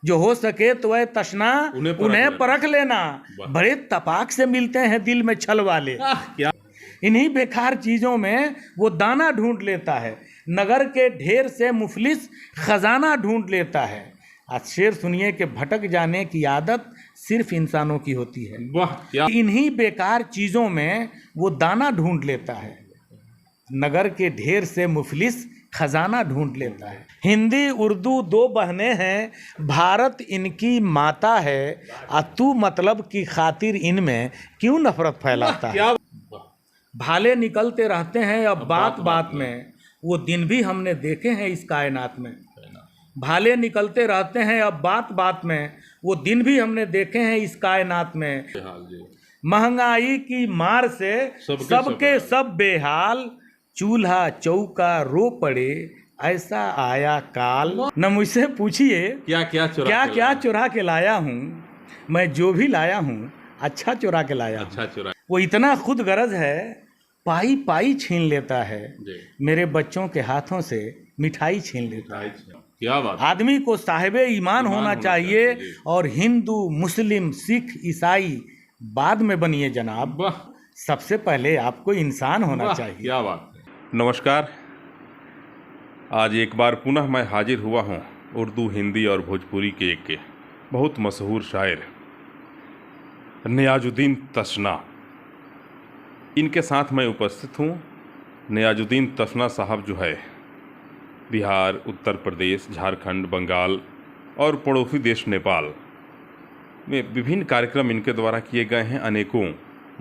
जो हो सके तो वह तशना उन्हें परख लेना, बड़े तपाक से मिलते हैं दिल में छल वाले। क्या इन्हीं बेकार चीजों में वो दाना ढूंढ लेता है, नगर के ढेर से मुफलिस खजाना ढूंढ लेता है। आज शेर सुनिए कि भटक जाने की आदत सिर्फ इंसानों की होती है। वाह क्या इन्हीं बेकार चीजों में वो दाना ढूंढ लेता है, नगर के ढेर से मुफलिस खजाना ढूंढ लेता है। हिंदी उर्दू दो बहनें हैं, भारत इनकी माता है, तू मतलब की खातिर इनमें क्यों नफरत फैलाता है। क्या भाले निकलते रहते हैं अब बात बात में, वो दिन भी हमने देखे हैं इस कायनात में। भाले निकलते रहते हैं अब बात बात में, वो दिन भी हमने देखे हैं इस कायनात में। महंगाई की मार से सबके सब बेहाल, चूल्हा चौका रो पड़े ऐसा आया काल। न मुझसे पूछिए क्या क्या चुरा के लाया हूँ, मैं जो भी लाया हूँ अच्छा चुरा के लाया हूँ। अच्छा चुरा वो इतना खुद गरज है, पाई पाई छीन लेता है, जी। मेरे बच्चों के हाथों से मिठाई छीन लेता है। क्या बात। आदमी को साहिबे ईमान होना चाहिए, और हिंदू मुस्लिम सिख ईसाई बाद में बनिए जनाब, वाह सबसे पहले आपको इंसान होना चाहिए। क्या बात है। नमस्कार, आज एक बार पुनः मैं हाजिर हुआ हूँ उर्दू हिंदी और भोजपुरी के एक बहुत मशहूर शायर नियाजुद्दीन तशना, इनके साथ मैं उपस्थित हूँ। नियाजुद्दीन तशना साहब जो है बिहार, उत्तर प्रदेश, झारखंड, बंगाल और पड़ोसी देश नेपाल में विभिन्न कार्यक्रम इनके द्वारा किए गए हैं। अनेकों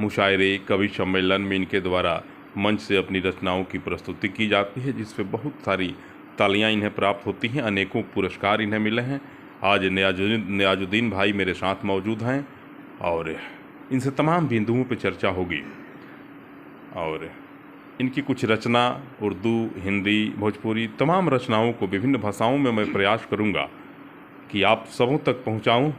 मुशायरे, कवि सम्मेलन में इनके द्वारा मंच से अपनी रचनाओं की प्रस्तुति की जाती है, जिस पे बहुत सारी तालियां इन्हें प्राप्त होती हैं, अनेकों पुरस्कार इन्हें मिले हैं। आज नियाजुद्दीन भाई मेरे साथ मौजूद हैं और इनसे तमाम बिंदुओं पर चर्चा होगी और इनकी कुछ रचना उर्दू, हिंदी, भोजपुरी तमाम रचनाओं को विभिन्न भाषाओं में मैं प्रयास करूंगा कि आप सबों तक पहुंचाऊं।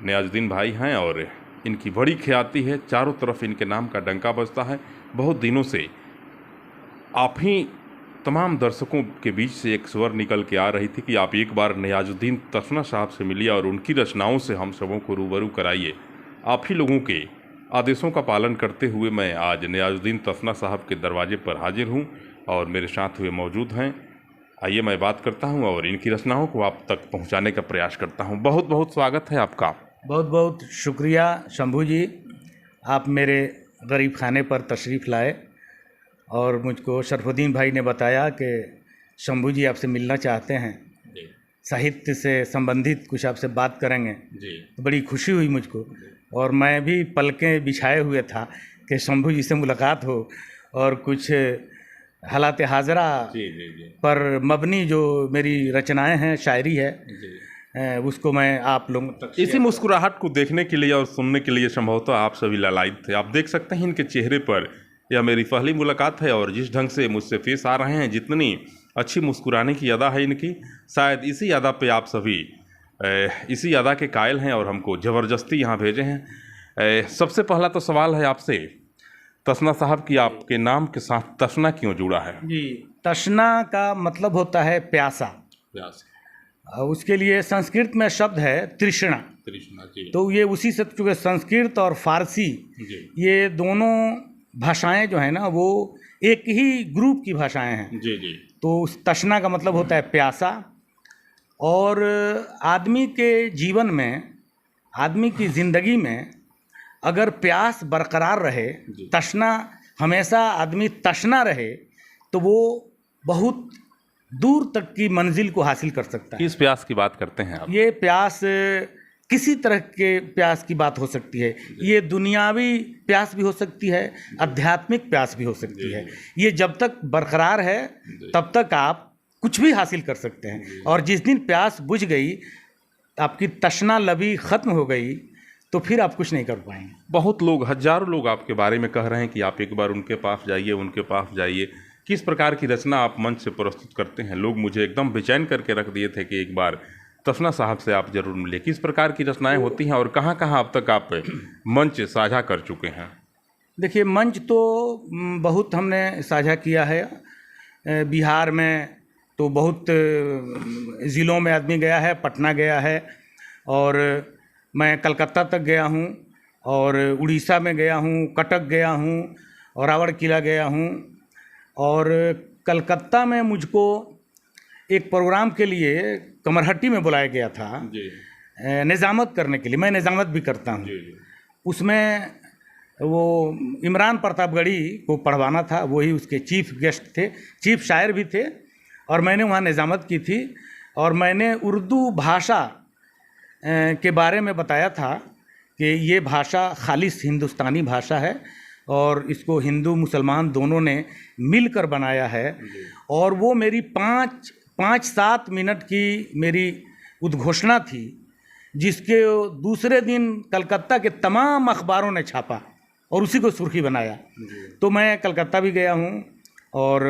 नियाजुद्दीन भाई हैं और इनकी बड़ी ख्याति है, चारों तरफ इनके नाम का डंका बजता है। बहुत दिनों से आप ही तमाम दर्शकों के बीच से एक स्वर निकल के आ रही थी कि आप एक बार नियाजुद्दीन तशना साहब से मिलिए और उनकी रचनाओं से हम सबों को रूबरू कराइए। आप ही लोगों के आदेशों का पालन करते हुए मैं आज नियाजुद्दीन तशना साहब के दरवाजे पर हाजिर हूं और मेरे साथ हुए मौजूद हैं। आइए मैं बात करता हूं और इनकी रचनाओं को आप तक पहुंचाने का प्रयास करता हूं। बहुत बहुत स्वागत है आपका। बहुत बहुत शुक्रिया शंभू जी, आप मेरे गरीब खाने पर तशरीफ़ लाए और मुझको शरफुद्दीन भाई ने बताया कि शंभू जी आपसे मिलना चाहते हैं, साहित्य से संबंधित कुछ आपसे बात करेंगे जी। तो बड़ी खुशी हुई मुझको, और मैं भी पलकें बिछाए हुए था कि शंभू जी से मुलाकात हो और कुछ हालात हाजरा पर मबनी जो मेरी रचनाएं हैं, शायरी है, उसको मैं आप लोगों तक इसी मुस्कुराहट को देखने के लिए और सुनने के लिए संभवतः आप सभी लालायित थे। आप देख सकते हैं इनके चेहरे पर, यह मेरी पहली मुलाकात है और जिस ढंग से मुझसे पेश आ रहे हैं, जितनी अच्छी मुस्कुराने की अदा है इनकी, शायद इसी अदा पे आप सभी इसी अदा के कायल हैं और हमको ज़बरदस्ती यहाँ भेजे हैं। सबसे पहला तो सवाल है आपसे तशना साहब कि आपके नाम के साथ तशना क्यों जुड़ा है? जी, तशना का मतलब होता है प्यासा। उसके लिए संस्कृत में शब्द है तृष्णा। तो ये उसी से, चूँकि संस्कृत और फारसी ये दोनों भाषाएं जो है ना वो एक ही ग्रुप की भाषाएं हैं। तो उस तशना का मतलब होता है प्यासा। और आदमी के जीवन में, आदमी की ज़िंदगी में अगर प्यास बरकरार रहे, तशना हमेशा आदमी तशना रहे, तो वो बहुत दूर तक की मंजिल को हासिल कर सकता है। किस प्यास की बात करते हैं आप? ये प्यास किसी तरह के प्यास की बात हो सकती है। ये दुनियावी प्यास भी हो सकती है, आध्यात्मिक प्यास भी हो सकती है। ये जब तक बरकरार है तब तक आप कुछ भी हासिल कर सकते हैं, और जिस दिन प्यास बुझ गई, आपकी तशना लबी ख़त्म हो गई, तो फिर आप कुछ नहीं कर पाएंगे। बहुत लोग, हजारों लोग आपके बारे में कह रहे हैं कि आप एक बार उनके पास जाइए, उनके पास जाइए। किस प्रकार की रचना आप मंच से प्रस्तुत करते हैं? लोग मुझे एकदम बेचैन करके रख दिए थे कि एक बार तशना साहब से आप जरूर मिले। किस प्रकार की रचनाएं होती हैं और कहाँ कहाँ अब तक आप मंच साझा कर चुके हैं? देखिए, मंच तो बहुत हमने साझा किया है। बिहार में तो बहुत ज़िलों में आदमी गया है, पटना गया है, और मैं कलकत्ता तक गया हूँ, और उड़ीसा में गया हूँ, कटक गया हूँ, और रावण किला गया हूँ। और कलकत्ता में मुझको एक प्रोग्राम के लिए कमरहट्टी में बुलाया गया था निज़ामत करने के लिए। मैं निज़ामत भी करता हूँ। उसमें वो इमरान प्रतापगढ़ी को पढ़वाना था, वही उसके चीफ गेस्ट थे, चीफ शायर भी थे, और मैंने वहाँ निज़ामत की थी। और मैंने उर्दू भाषा के बारे में बताया था कि ये भाषा खालिस हिंदुस्तानी भाषा है, और इसको हिंदू मुसलमान दोनों ने मिलकर बनाया है। और वो मेरी 5-7 मिनट की मेरी उद्घोषणा थी, जिसके दूसरे दिन कलकत्ता के तमाम अखबारों ने छापा और उसी को सुर्खी बनाया। तो मैं कलकत्ता भी गया हूँ, और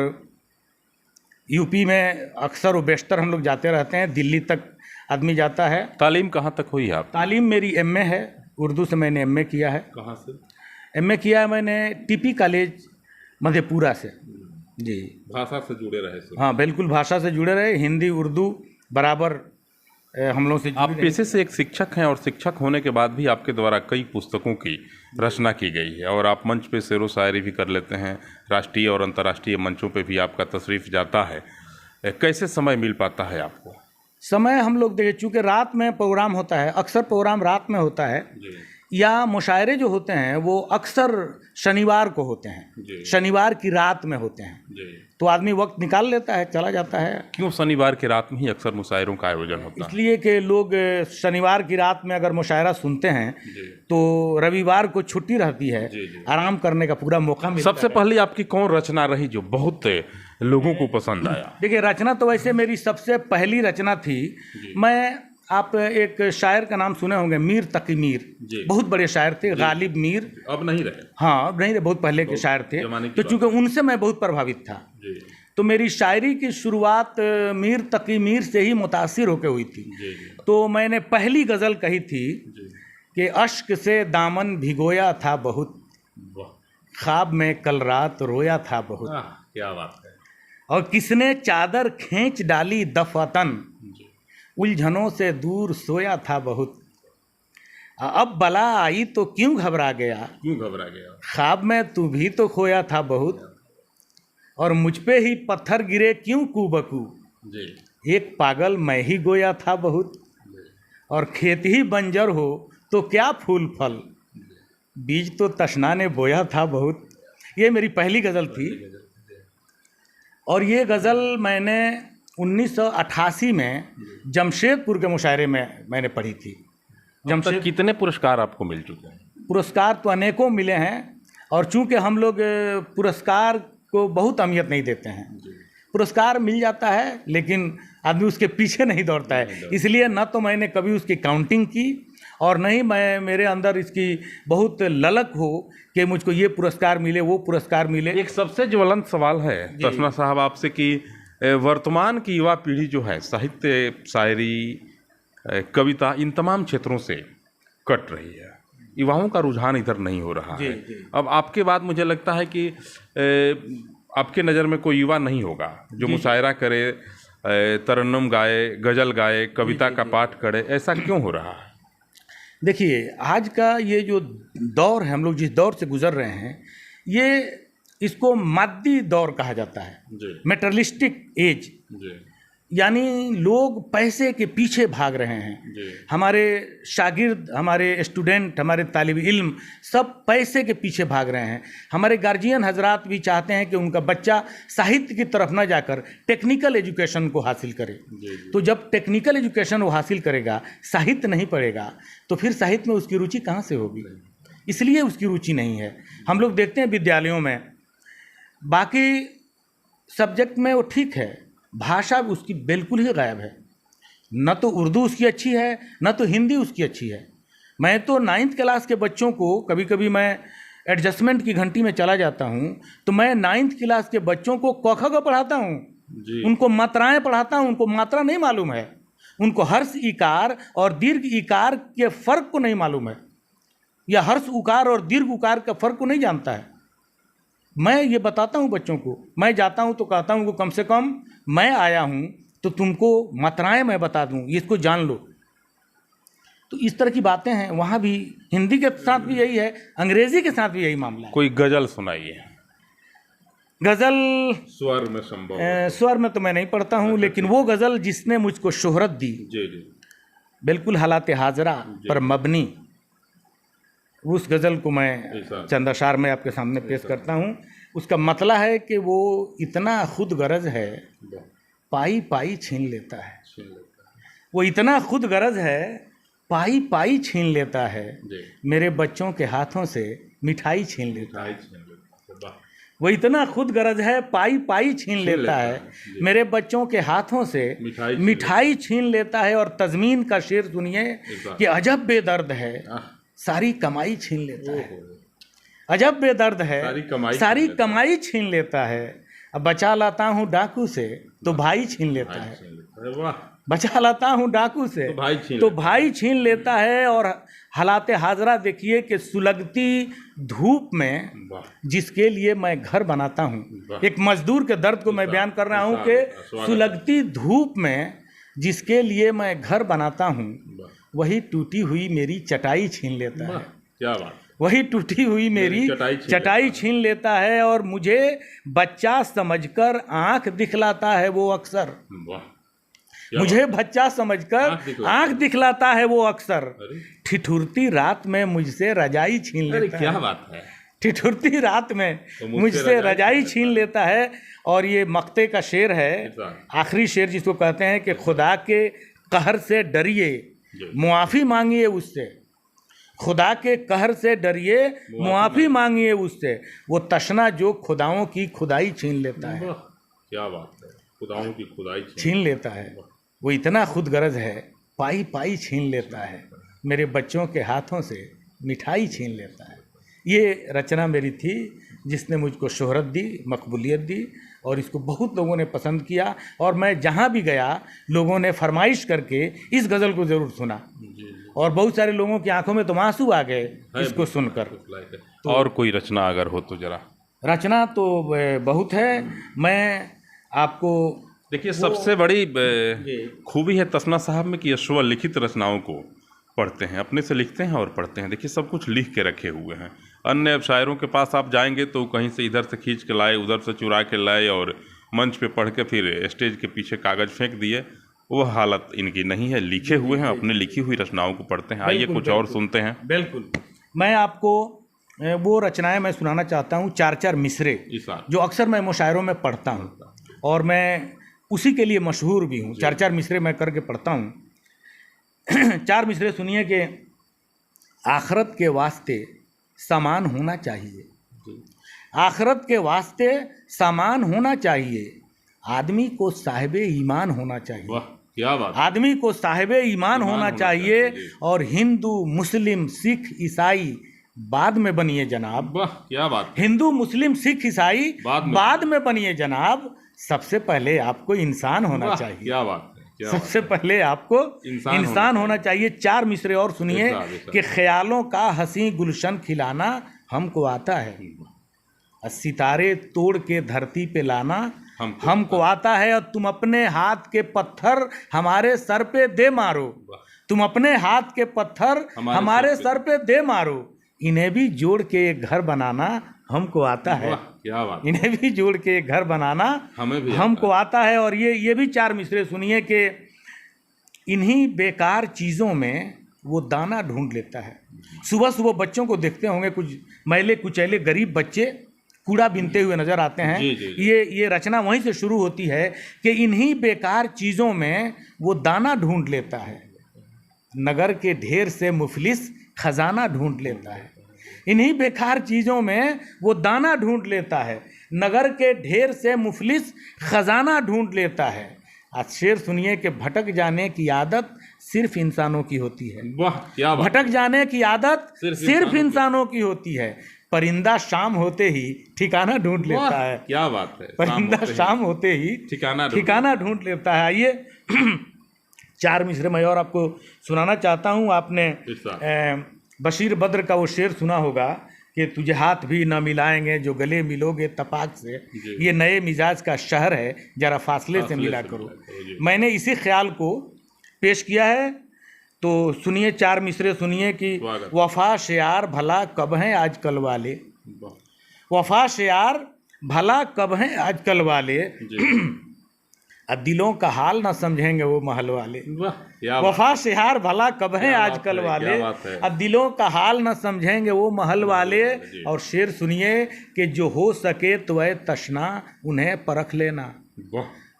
यूपी में अक्सर व बेशतर हम लोग जाते रहते हैं, दिल्ली तक आदमी जाता है। तालीम कहाँ तक हुई आप? तालीम मेरी एमए है, उर्दू से मैंने एमए किया है। कहाँ से? एमए किया है मैंने टीपी कॉलेज मधेपुरा से। जी। भाषा से जुड़े रहे सर? हाँ बिल्कुल, भाषा से जुड़े रहे, हिंदी उर्दू बराबर हम लोग से। आप पेशे से एक शिक्षक हैं, और शिक्षक होने के बाद भी आपके द्वारा कई पुस्तकों की रचना की गई है, और आप मंच पे शेरो शायरी भी कर लेते हैं, राष्ट्रीय और अंतर्राष्ट्रीय मंचों पे भी आपका तशरीफ़ जाता है। कैसे समय मिल पाता है आपको? समय हम लोग देखिए, चूँकि रात में प्रोग्राम होता है, अक्सर प्रोग्राम रात में होता है, या मुशायरे जो होते हैं वो अक्सर शनिवार को होते हैं, शनिवार की रात में होते हैं, तो आदमी वक्त निकाल लेता है, चला जाता है। क्यों शनिवार की रात में ही अक्सर मुशायरों का आयोजन होता है? इसलिए कि लोग शनिवार की रात में अगर मुशायरा सुनते हैं तो रविवार को छुट्टी रहती है, आराम करने का पूरा मौका मिलता है। सबसे पहले आपकी कौन रचना रही जो बहुत लोगों को पसंद आया? देखिए, रचना तो वैसे मेरी सबसे पहली रचना थी। आप एक शायर का नाम सुने होंगे, मीर तकी मीर, बहुत बड़े शायर थे, गालिब मीर। अब नहीं रहे? हाँ, अब नहीं रहे, बहुत पहले के शायर थे। तो चूंकि उनसे मैं बहुत प्रभावित था, तो मेरी शायरी की शुरुआत मीर तकी मीर से ही मुतासिर होकर हुई थी। तो मैंने पहली गज़ल कही थी कि अश्क से दामन भिगोया था बहुत, ख्वाब में कल रात रोया था बहुत। क्या बात है। और किसने चादर खींच डाली दफतन, उलझनों से दूर सोया था बहुत। अब बला आई तो क्यों घबरा गया, ख्वाब में तू भी तो खोया था बहुत। और मुझ पे ही पत्थर गिरे क्यों कूबकू, एक पागल मैं ही गोया था बहुत। और खेत ही बंजर हो तो क्या फूल फल, बीज तो तशना ने बोया था बहुत। ये मेरी पहली गज़ल थी, और ये गज़ल मैंने 1988 में जमशेदपुर के मुशायरे में मैंने पढ़ी थी। जमशेद कितने पुरस्कार आपको मिल चुके हैं? पुरस्कार तो अनेकों मिले हैं, और चूंकि हम लोग पुरस्कार को बहुत अहमियत नहीं देते हैं। पुरस्कार मिल जाता है लेकिन आदमी उसके पीछे नहीं दौड़ता है, इसलिए न तो मैंने कभी उसकी काउंटिंग की, और न ही मेरे अंदर इसकी बहुत ललक हो कि मुझको ये पुरस्कार मिले, वो पुरस्कार मिले। एक सबसे ज्वलंत सवाल है तसना साहब आपसे कि वर्तमान की युवा पीढ़ी जो है साहित्य, शायरी, कविता, इन तमाम क्षेत्रों से कट रही है, युवाओं का रुझान इधर नहीं हो रहा है। अब आपके बाद मुझे लगता है कि आपके नज़र में कोई युवा नहीं होगा जो मुशायरा करे, तरन्नुम गाए, गज़ल गाए, कविता का पाठ करे। ऐसा क्यों हो रहा है? देखिए, आज का ये जो दौर है, हम लोग जिस दौर से गुजर रहे हैं, ये इसको मादी दौर कहा जाता है, मेटरलिस्टिक एज। यानी लोग पैसे के पीछे भाग रहे हैं। हमारे शागिर्द, हमारे स्टूडेंट, हमारे तालिब इल्म सब पैसे के पीछे भाग रहे हैं। हमारे गार्जियन हजरात भी चाहते हैं कि उनका बच्चा साहित्य की तरफ ना जाकर टेक्निकल एजुकेशन को हासिल करे। तो जब टेक्निकल एजुकेशन वो हासिल करेगा, साहित्य नहीं पढ़ेगा, तो फिर साहित्य में उसकी रुचि कहाँ से होगी? इसलिए उसकी रुचि नहीं है। हम लोग देखते हैं विद्यालयों में, बाकी सब्जेक्ट में वो ठीक है, भाषा उसकी बिल्कुल ही गायब है। न तो उर्दू उसकी अच्छी है, न तो हिंदी उसकी अच्छी है। मैं तो 9th क्लास के बच्चों को, कभी कभी मैं एडजस्टमेंट की घंटी में चला जाता हूँ, तो मैं 9th क्लास के बच्चों को क ख ग पढ़ाता हूँ, उनको मात्राएं पढ़ाता हूँ। उनको मात्रा नहीं मालूम है, उनको हर्ष इकार और दीर्घ इकार के फ़र्क को नहीं मालूम है, या हर्ष उकार और दीर्घ उकार का फ़र्क को नहीं जानता है। मैं ये बताता हूँ बच्चों को, मैं जाता हूँ तो कहता हूँ कि कम से कम मैं आया हूँ तो तुमको मात्राएं मैं बता दूँ, इसको जान लो। तो इस तरह की बातें हैं। वहाँ भी हिंदी के साथ भी यही है, अंग्रेजी के साथ भी यही मामला है। कोई गजल सुनाइए। गज़ल स्वर में संभव स्वर में तो मैं नहीं पढ़ता हूँ, लेकिन वो गज़ल जिसने मुझको शोहरत दी, जी जी, बिल्कुल हालात हाजरा पर मबनी, उस गज़ल को मैं चंद अशार में आपके सामने पेश करता हूँ। उसका मतलब है कि वो इतना खुद गरज है, पाई पाई छीन लेता है। वो इतना खुद गरज है, पाई पाई छीन लेता है, मेरे बच्चों के हाथों से मिठाई छीन लेता है। वो इतना खुद गरज है, पाई पाई छीन लेता है, मेरे बच्चों के हाथों से मिठाई छीन लेता है। और तज़मीन का शेर सुनिए कि अजब बेदर्द है, सारी कमाई छीन लेता है। अजब बेदर्द है, सारी कमाई छीन लेता है। अब बचा लाता हूँ डाकू से तो भाई छीन लेता है। बचा लाता हूँ डाकू से तो भाई छीन लेता है। और हालात हाजरा देखिए कि सुलगती धूप में जिसके लिए मैं घर बनाता हूँ, एक मजदूर के दर्द को मैं बयान कर रहा हूँ कि सुलगती धूप में जिसके लिए मैं घर बनाता हूँ, वही टूटी हुई मेरी चटाई छीन लेता है। क्या बात, वही टूटी हुई मेरी चटाई छीन लेता है। और मुझे बच्चा समझकर आंख दिखलाता है वो अक्सर, मुझे बच्चा समझकर आंख दिखलाता है वो अक्सर। ठिठुरती रात में मुझसे रजाई छीन लेता है। क्या बात है, ठिठुरती रात में मुझसे रजाई छीन लेता है। और ये मक्ते का शेर है, आखिरी शेर जिसको कहते हैं कि खुदा के कहर से डरिए, मुआफ़ी मांगिए उससे। खुदा के कहर से डरिए, मुआफ़ी मांगिए उससे। वो तशना जो खुदाओं की खुदाई छीन लेता है। क्या बात है, खुदाओं की खुदाई छीन लेता है। वो इतना खुद गरज है, पाई पाई छीन लेता है, मेरे बच्चों के हाथों से मिठाई छीन लेता है। ये रचना मेरी थी जिसने मुझको शोहरत दी, मकबूलियत दी, और इसको बहुत लोगों ने पसंद किया। और मैं जहाँ भी गया लोगों ने फरमाइश करके इस गज़ल को ज़रूर सुना, और बहुत सारे लोगों की आंखों में तो आंसू आ गए इसको सुनकर। तो और कोई रचना अगर हो तो जरा। रचना तो बहुत है। मैं आपको देखिए, सबसे बड़ी खूबी है तसना साहब में कि स्व लिखित रचनाओं को पढ़ते हैं, अपने से लिखते हैं और पढ़ते हैं। देखिए, सब कुछ लिख के रखे हुए हैं। अन्य शायरों के पास आप जाएंगे तो कहीं से इधर से खींच के लाए, उधर से चुरा के लाए और मंच पे पढ़ के फिर स्टेज के पीछे कागज़ फेंक दिए। वो हालत इनकी नहीं है, लिखे हुए हैं, अपने लिखी हुई रचनाओं को पढ़ते हैं। आइए कुछ और सुनते हैं। बिल्कुल, मैं आपको वो रचनाएं मैं सुनाना चाहता हूँ, चार चार मिसरे, जो अक्सर मैं मुशायरों में पढ़ता हूँ और मैं उसी के लिए मशहूर भी हूँ। चार चार मिसरे मैं करके पढ़ता हूँ। चार मिसरे सुनिए कि आखरत के वास्ते सामान होना चाहिए, आखरत के वास्ते सामान होना चाहिए, आदमी को साहिबे ईमान होना चाहिए। वाह, क्या बात। आदमी को साहिबे ईमान होना चाहिए। और हिंदू मुस्लिम सिख ईसाई बाद में बनिए जनाब। वाह, क्या बात। हिंदू मुस्लिम सिख ईसाई बाद में बनिए जनाब, सबसे पहले आपको इंसान होना चाहिए। क्या बात है, सबसे पहले आपको इंसान होना चाहिए। चार मिसरे और सुनिए कि ख्यालों का हंसी गुलशन खिलाना हमको आता है, सितारे तोड़ के धरती पे लाना हमको आता है। और तुम अपने हाथ के पत्थर हमारे सर पे दे मारो, तुम अपने हाथ के पत्थर हमारे सर पे दे मारो, इन्हें भी जोड़ के एक घर बनाना हमको आता है। क्या बात। इन्हें भी जोड़ के एक घर बनाना हमको आता है। और ये भी चार मिसरे सुनिए कि इन्हीं बेकार चीज़ों में वो दाना ढूंढ लेता है। सुबह सुबह बच्चों को देखते होंगे, कुछ मैले कुचैले गरीब बच्चे कूड़ा बीनते हुए नजर आते हैं। ये रचना वहीं से शुरू होती है कि इन्हीं बेकार चीज़ों में वो दाना ढूंढ लेता है, नगर के ढेर से मुफलिस खजाना ढूंढ लेता है। इन्हीं बेकार चीज़ों में वो दाना ढूंढ लेता है, नगर के ढेर से मुफलिस खजाना ढूंढ लेता है। आज शेर सुनिए कि भटक जाने की आदत सिर्फ इंसानों की होती है। वाह, क्या बात। भटक जाने की आदत सिर्फ इंसानों की होती है। परिंदा शाम होते ही ठिकाना ढूंढ लेता है। क्या बात है, परिंदा शाम होते ही ठिकाना ढूंढ लेता है। आइए चार मिसरे मैं और आपको सुनाना चाहता हूँ। आपने बशीर बद्र का वो शेर सुना होगा कि तुझे हाथ भी न मिलाएंगे जो गले मिलोगे तपाक से, ये नए मिजाज का शहर है, जरा फासले से मिला करो। मैंने इसी ख्याल को पेश किया है, तो सुनिए 4 मिसरे सुनिए कि वफा शेयार भला कब हैं आजकल वाले, वफा शेयार भला कब हैं आजकल वाले, अब दिलों का हाल ना समझेंगे वो महल वाले। वफा शेयार भला कब हैं आजकल वाले, अब दिलों का हाल ना समझेंगे वो महल वाले। और शेर सुनिए कि जो हो सके तो वह तशना उन्हें परख लेना,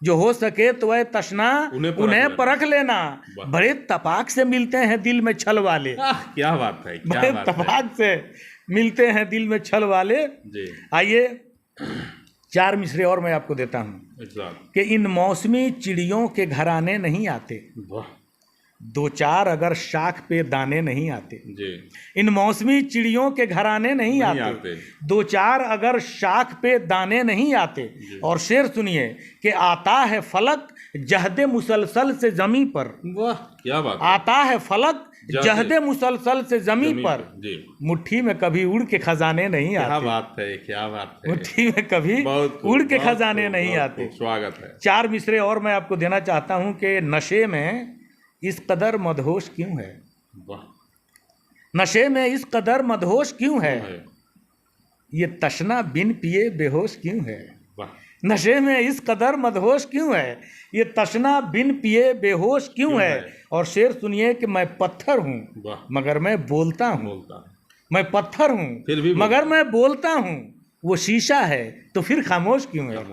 जो हो सके तो वह तशना उन्हें परख लेना, बड़े तपाक से मिलते हैं दिल में छल वाले। क्या बात है, क्या बड़े बात है। तपाक से मिलते हैं दिल में छल वाले। आइए 4 मिसरे और मैं आपको देता हूँ कि इन मौसमी चिड़ियों के घराने नहीं आते, 2-4 अगर शाख पे दाने नहीं आते। इन मौसमी चिड़ियों के घराने नहीं आते, 2-4 अगर शाख पे दाने नहीं आते। और शेर सुनिए कि आता है फलक जहदे मुसलसल से जमी पर, वाह क्या बात, आता है फलक जहदे मुसलसल से जमी पर, मुट्ठी में कभी उड़ के खजाने नहीं आते। क्या बात है, क्या बात है, मुट्ठी में कभी उड़ के खजाने नहीं आते। स्वागत है। 4 मिसरे और मैं आपको देना चाहता हूं कि नशे में इस कदर मदहोश क्यों है, नशे में इस कदर मदहोश क्यों है, ये तशना बिन पिए बेहोश क्यों है, नशे में इस कदर मदहोश क्यों है, ये तशना बिन पिए बेहोश क्यों है। और शेर सुनिए कि मैं पत्थर हूँ मगर मैं बोलता हूँ, मैं पत्थर हूँ मगर मैं बोलता हूँ, वो शीशा है तो फिर खामोश क्यों है,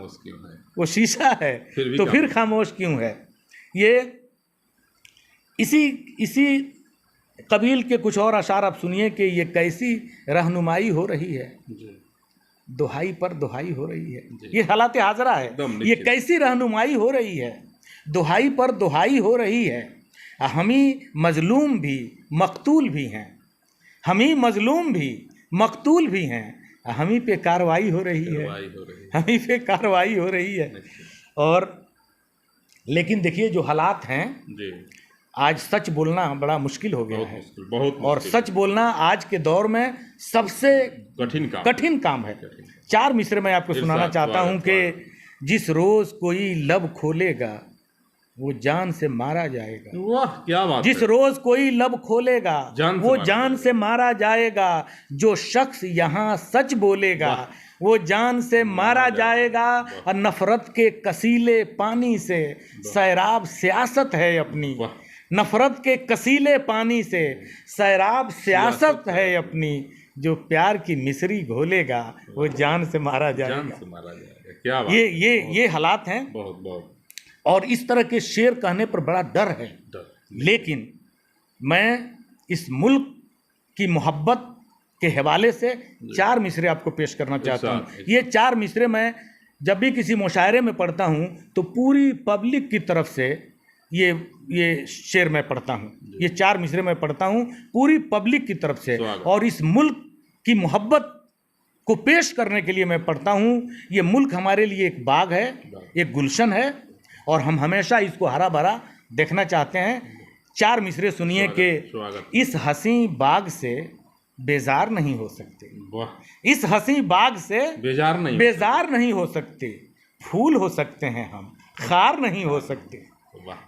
वो शीशा है तो फिर खामोश क्यों है। ये इसी कबील के कुछ और अशार आप सुनिए कि ये कैसी रहनुमाई हो रही है, दुहाई पर दुहाई हो रही है। ये हालात हाजरा है, ये कैसी रहनुमाई हो रही है, दुहाई पर दुहाई हो रही है। हम ही मजलूम भी मकतूल भी हैं, हम ही मजलूम भी मकतूल भी हैं, हम ही पे कार्रवाई हो रही है, हम ही पे कार्रवाई हो रही है। और लेकिन देखिए जो हालात हैं, आज सच बोलना बड़ा मुश्किल हो गया है, बहुत और सच बोलना आज के दौर में सबसे कठिन काम है। 4 मिसरे मैं आपको सुनाना चाहता हूं कि जिस रोज कोई लब खोलेगा वो जान से मारा जाएगा, वाह क्या बात, जिस रोज कोई लब खोलेगा वो जान से मारा जाएगा, जो शख्स यहाँ सच बोलेगा वो जान से मारा जाएगा। और नफरत के कसीले पानी से सैराब सियासत है अपनी, नफरत के कसीले पानी से सैराब सियासत है अपनी, जो प्यार की मिसरी घोलेगा वो जान से मारा जाएगा। क्या बात, ये हालात हैं। बहुत और इस तरह के शेर कहने पर बड़ा डर है, लेकिन मैं इस मुल्क की मोहब्बत के हवाले से 4 मिसरे आपको पेश करना चाहता हूँ। ये 4 मिसरे मैं जब भी किसी मुशायरे में पढ़ता हूँ तो पूरी पब्लिक की तरफ से ये शेर मैं पढ़ता हूँ, ये 4 मिसरे मैं पढ़ता हूँ पूरी पब्लिक की तरफ से, और इस मुल्क की मोहब्बत को पेश करने के लिए मैं पढ़ता हूँ। ये मुल्क हमारे लिए एक बाग है, एक गुलशन है, और हम हमेशा इसको हरा भरा देखना चाहते हैं। 4 मिसरे सुनिए कि इस हंसी बाग से बेजार नहीं हो सकते, इस हंसी बाग से बेजार नहीं हो सकते, फूल हो सकते हैं हम खार नहीं हो सकते,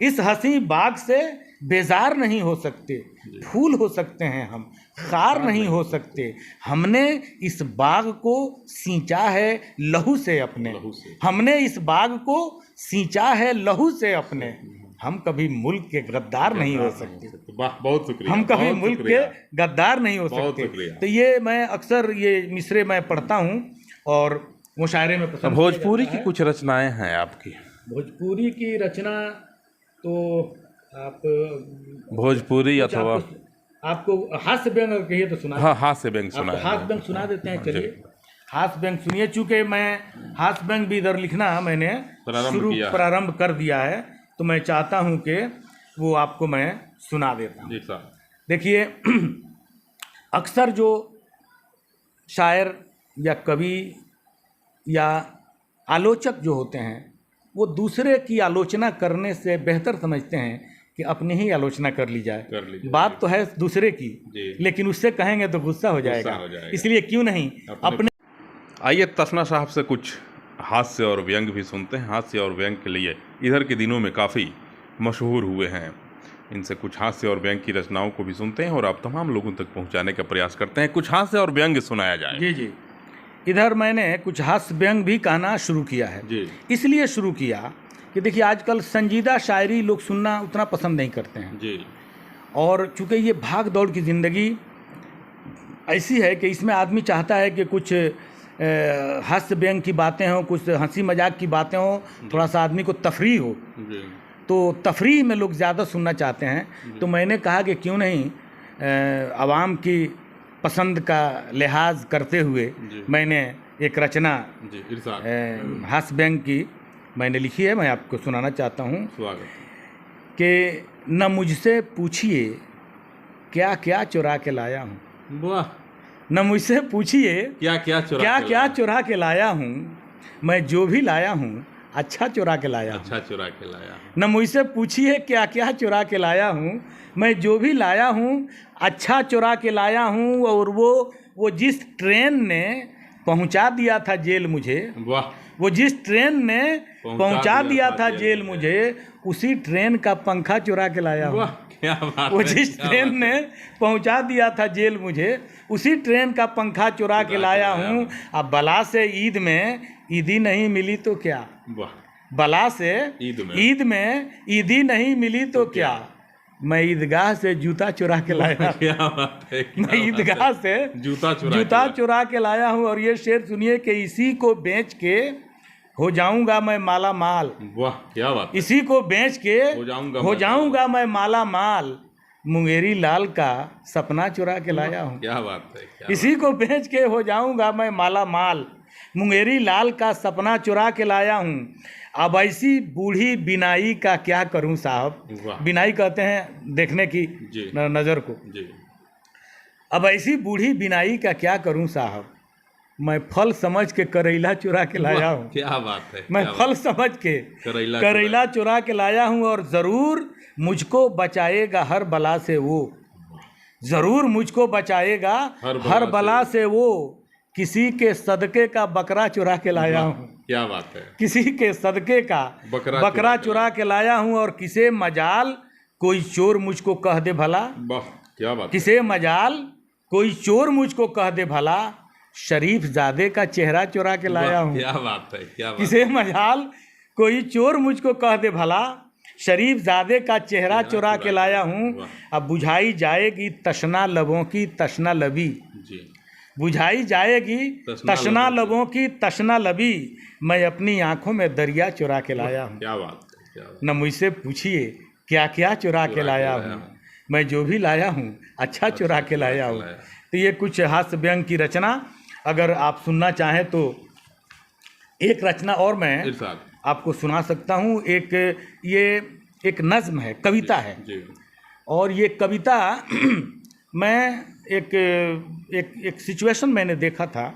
इस हंसी बाग से बेजार नहीं हो सकते, फूल हो सकते हैं हम खार नहीं हो सकते। हमने इस बाग को सींचा है लहू से अपने, हमने इस बाग को सींचा है लहू से अपने, हम कभी मुल्क के गद्दार नहीं हो सकते। बहुत शुक्रिया, हम कभी मुल्क के गद्दार नहीं हो सकते। तो ये मैं अक्सर ये मिसरे मैं पढ़ता हूँ और मुशायरे में पसंद। भोजपुरी की कुछ रचनाएं हैं आपकी? भोजपुरी की रचना तो आप भोजपुरी अथवा आपको हास्य व्यंग कहिए तो सुना। हाँ, हास्य व्यंग सुना, हास्य व्यंग सुना देते हैं। चलिए हास्य व्यंग सुनिए। चूँकि मैं हास्य व्यंग भी इधर लिखना मैंने प्रारंभ कर दिया है, तो मैं चाहता हूँ कि वो आपको मैं सुना देता हूँ। देखिए अक्सर जो शायर या कवि या आलोचक जो होते हैं वो दूसरे की आलोचना करने से बेहतर समझते हैं कि अपनी ही आलोचना कर ली जाए। बात तो है दूसरे की, लेकिन उससे कहेंगे तो गुस्सा हो जाएगा। इसलिए क्यों नहीं अपने। आइए तसना साहब से कुछ हास्य और व्यंग भी सुनते हैं। हास्य और व्यंग के लिए इधर के दिनों में काफ़ी मशहूर हुए हैं। इनसे कुछ हास्य और व्यंग की रचनाओं को भी सुनते हैं और आप तमाम लोगों तक पहुंचाने का प्रयास करते हैं। कुछ हास्य और व्यंग सुनाया जाए। जी जी, इधर मैंने कुछ हास्य व्यंग भी कहना शुरू किया है जी। इसलिए शुरू किया कि देखिए आजकल संजीदा शायरी लोग सुनना उतना पसंद नहीं करते हैं जी। और चूँकि ये भाग दौड़ की ज़िंदगी ऐसी है कि इसमें आदमी चाहता है कि कुछ हास्य व्यंग की बातें हों, कुछ हंसी मजाक की बातें हों, थोड़ा सा आदमी को तफरीह हो। तो तफरीह में लोग ज़्यादा सुनना चाहते हैं। तो मैंने कहा कि क्यों नहीं आवाम की पसंद का लिहाज करते हुए मैंने एक रचना हास्य व्यंग की मैंने लिखी है, मैं आपको सुनाना चाहता हूँ कि न मुझसे पूछिए क्या क्या चुरा के लाया हूँ। वाह। न मुझसे पूछिए क्या क्या चुरा के लाया हूँ, मैं जो भी लाया हूँ अच्छा चुरा के लाया। न मुझसे पूछिए क्या क्या चुरा के लाया हूँ, मैं जो भी लाया हूँ अच्छा चुरा के लाया हूँ। और वो जिस ट्रेन ने पहुँचा दिया था जेल मुझे, वो जिस ट्रेन ने पहुँचा दिया था जेल मुझे, उसी ट्रेन का पंखा चुरा के लाया हूँ। वो जिस ट्रेन ने पहुंचा दिया था जेल मुझे, उसी ट्रेन का पंखा चुरा के लाया हूँ। अब बला से ईद में ईदी नहीं मिली तो क्या, बला से ईद में ईदी नहीं मिली तो क्या, मैं ईदगाह से जूता चुरा के लाया। मैं ईदगाह से जूता चुरा के लाया हूँ। और ये शेर सुनिए कि इसी को बेच के हो जाऊंगा मैं माला माल। वाह क्या बात है। इसी को बेच के हो जाऊंगा मैं माला माल, मुंगेरी लाल का सपना चुरा के लाया हूँ। क्या बात है। इसी को बेच के हो जाऊंगा मैं माला माल, मुंगेरी लाल का सपना चुरा के लाया हूँ। अब ऐसी बूढ़ी बिनाई का क्या करूँ साहब। बिनाई कहते हैं देखने की नज़र को। अब ऐसी बूढ़ी बिनाई का क्या करूँ साहब, मैं फल समझ के करेला चुरा के लाया हूँ। क्या बात है। मैं फल समझ के करेला चुरा के लाया हूँ। और ज़रूर मुझको बचाएगा हर बला से वो, ज़रूर मुझको बचाएगा हर बला से वो, किसी के सदके का बकरा चुरा के लाया हूँ। क्या बात है। किसी के सदके का बकरा चुरा के लाया हूँ। और किसे मजाल कोई चोर मुझको कह दे भला। क्या बात। किसे मजाल कोई चोर मुझको कह दे भला, शरीफ ज़ादे का चेहरा चुरा के लाया हूँ। क्या बात है। क्या बात। किसे मजाल कोई चोर मुझको कह दे भला, शरीफ ज़ादे का चेहरा चुरा के लाया हूँ। अब बुझाई जाएगी तशना लबों की तशना लबी, बुझाई जाएगी तशना लबों की तशना लबी, मैं अपनी आंखों में दरिया चुरा के लाया हूँ। क्या बात है। न मुझसे पूछिए क्या क्या चुरा के लाया हूँ, मैं जो भी लाया हूँ अच्छा चुरा के लाया हूँ। तो ये कुछ हास्य व्यंग की रचना अगर आप सुनना चाहें तो एक रचना और मैं आपको सुना सकता हूँ। ये एक नज़्म है, कविता है। और ये कविता मैं एक सिचुएशन मैंने देखा था।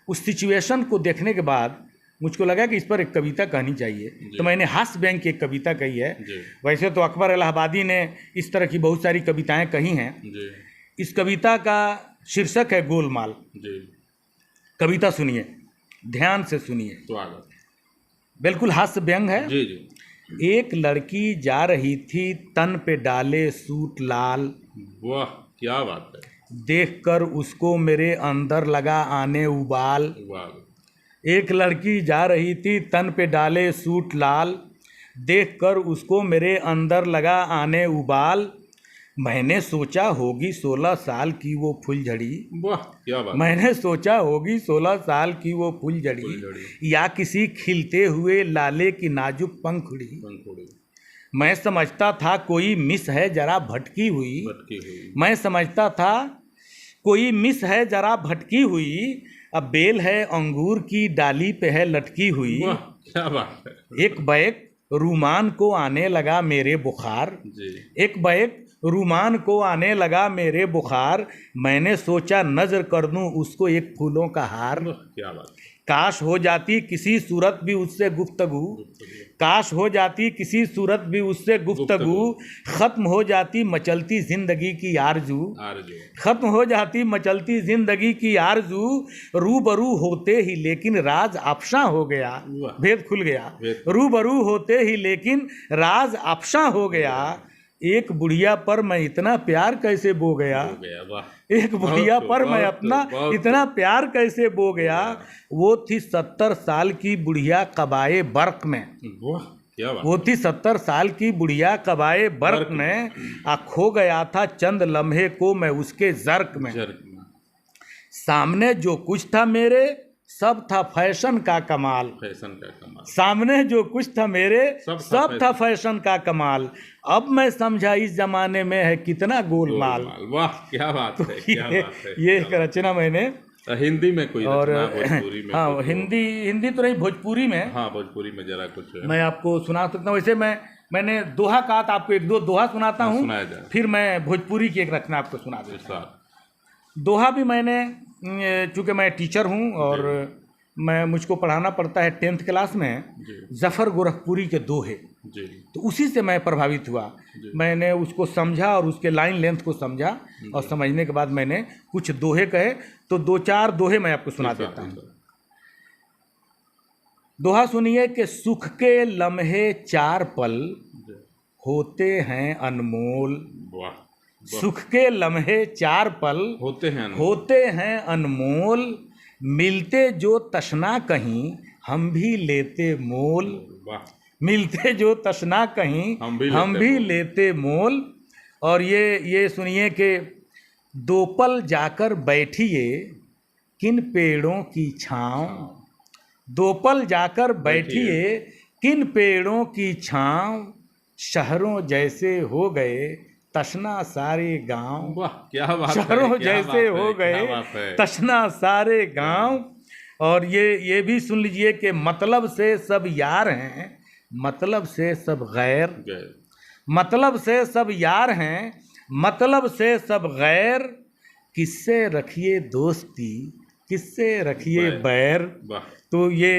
उस सिचुएशन को देखने के बाद मुझको लगा कि इस पर एक कविता कहनी चाहिए, तो मैंने हास्य व्यंग की एक कविता कही है। वैसे तो अकबर इलाहाबादी ने इस तरह की बहुत सारी कविताएं कही हैं। इस कविता का शीर्षक है गोलमाल। कविता सुनिए, ध्यान से सुनिए, बिल्कुल हास्य व्यंग है। एक लड़की जा रही थी तन पे डाले सूट लाल, वाह क्या बात है, देखकर उसको मेरे अंदर लगा आने उबाल। एक लड़की जा रही थी तन पे डाले सूट लाल, देखकर उसको मेरे अंदर लगा आने उबाल। मैंने सोचा होगी 16 साल की वो फुलझड़ी, वाह क्या बात। मैंने सोचा होगी 16 साल की वो फुलझड़ी, या किसी खिलते हुए लाले की नाजुक पंखुड़ी। मैं समझता था कोई मिस है जरा भटकी हुई, मैं समझता था कोई मिस है जरा भटकी हुई, अब बेल है अंगूर की डाली पे है लटकी हुई। क्या बात है। एक बैक रूमान को आने लगा मेरे बुखार, एक बैक रूमान को आने लगा मेरे बुखार, मैंने सोचा नजर कर दूं उसको एक फूलों का हार। क्या बात। काश हो जाती किसी सूरत भी उससे गुफ्तगू, काश हो जाती किसी सूरत भी उससे गुफ्तगू, खत्म हो जाती मचलती जिंदगी की आरजू, खत्म हो जाती मचलती जिंदगी की आरजू, रूबरू होते ही लेकिन राज अफशा हो गया, भेद खुल गया, रूबरू होते ही लेकिन राज अफशा हो गया, एक बुढ़िया पर मैं इतना प्यार कैसे बो गया, एक बुढ़िया पर मैं अपना इतना प्यार कैसे बो गया, वो थी 70 साल की बुढ़िया कबाए बर्क में, वो थी 70 साल की बुढ़िया कबाए बर्क में, खो गया था चंद लम्हे को मैं उसके जर्क में, सामने जो कुछ था मेरे सब था फैशन का कमाल, सामने जो कुछ था मेरे सब था फैशन का कमाल, अब मैं समझा इस जमाने में है कितना गोलमाल। वाह क्या बात है, क्या बात है। ये एक रचना मैंने हिंदी में कोई और भोजपुरी में हाँ हिंदी तो नहीं, भोजपुरी में, हाँ भोजपुरी में जरा कुछ मैं आपको सुना सकता हूँ। वैसे मैंने दोहा कहा था, आपको एक दो दोहा सुनाता हूँ, फिर मैं भोजपुरी की एक रचना आपको सुना देता हूँ। दोहा भी मैंने, चूँकि मैं टीचर हूँ और मुझको पढ़ाना पड़ता है 10th क्लास में, जफ़र गोरखपुरी के दोहे, तो उसी से मैं प्रभावित हुआ। मैंने उसको समझा और उसके लाइन लेंथ को समझा, और समझने के बाद मैंने कुछ दोहे कहे, तो 2-4 दोहे मैं आपको सुना देता हूँ। दोहा सुनिए कि सुख के लम्हे 4 पल होते हैं अनमोल, सुख के लम्हे 4 पल होते हैं अनमोल, मिलते जो तशना कहीं हम भी लेते मोल, मिलते जो तशना कहीं हम भी लेते मोल। और ये सुनिए कि 2 पल जाकर बैठिए किन पेड़ों की छाँव, 2 पल जाकर बैठिए किन पेड़ों की छाँव, शहरों जैसे हो गए तशना सारे गांव, वाह क्या बात, शहरों जैसे हो गए तशना सारे गांव। और ये भी सुन लीजिए कि मतलब से सब यार हैं, मतलब से सब गैर, मतलब से सब यार हैं, मतलब से सब गैर, किससे रखिए दोस्ती किससे रखिए बैर। तो ये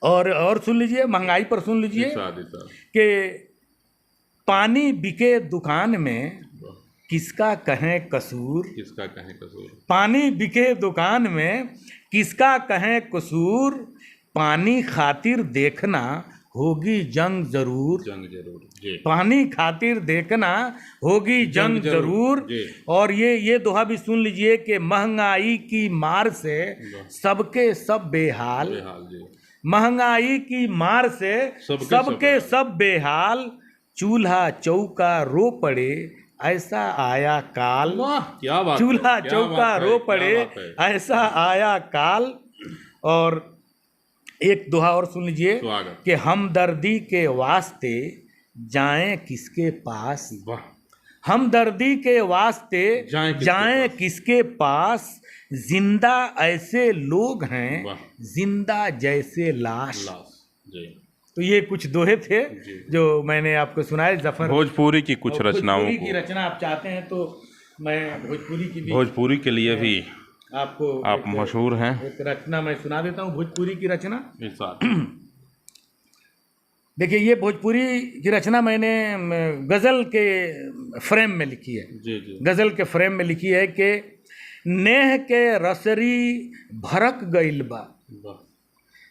और सुन लीजिए, महंगाई पर सुन लीजिए कि पानी बिके दुकान में किसका कहें कसूर, किसका कहें कसूर, पानी बिके दुकान में किसका कहें कसूर, पानी खातिर देखना होगी जंग जरूर, जंग जरूर जी, पानी खातिर देखना होगी जंग जरूर। और ये दोहा भी सुन लीजिए कि महंगाई की मार से सबके सब बेहाल, महंगाई की मार से सबके सब बेहाल, चूल्हा चौका रो पड़े ऐसा आया काल, क्या बात, चूल्हा चौका रो पड़े ऐसा आया काल। और एक दोहा और सुन लीजिए कि हमदर्दी के वास्ते जाएं किसके पास, हमदर्दी के वास्ते जाएं किसके पास, जिंदा ऐसे लोग हैं जिंदा जैसे लाश। तो ये कुछ दोहे थे जो मैंने आपको सुनाए जफर भोजपुरी की कुछ रचनाओं, भोजपुरी की रचना आप चाहते हैं तो मैं भोजपुरी की भी, भोजपुरी के लिए भी आपको आप मशहूर हैं, एक रचना मैं सुना देता हूँ भोजपुरी की रचना। देखिए ये भोजपुरी की रचना मैंने गज़ल के फ्रेम में लिखी है, गज़ल के फ्रेम में लिखी है कि नेह के रसरी भरक गइल बा,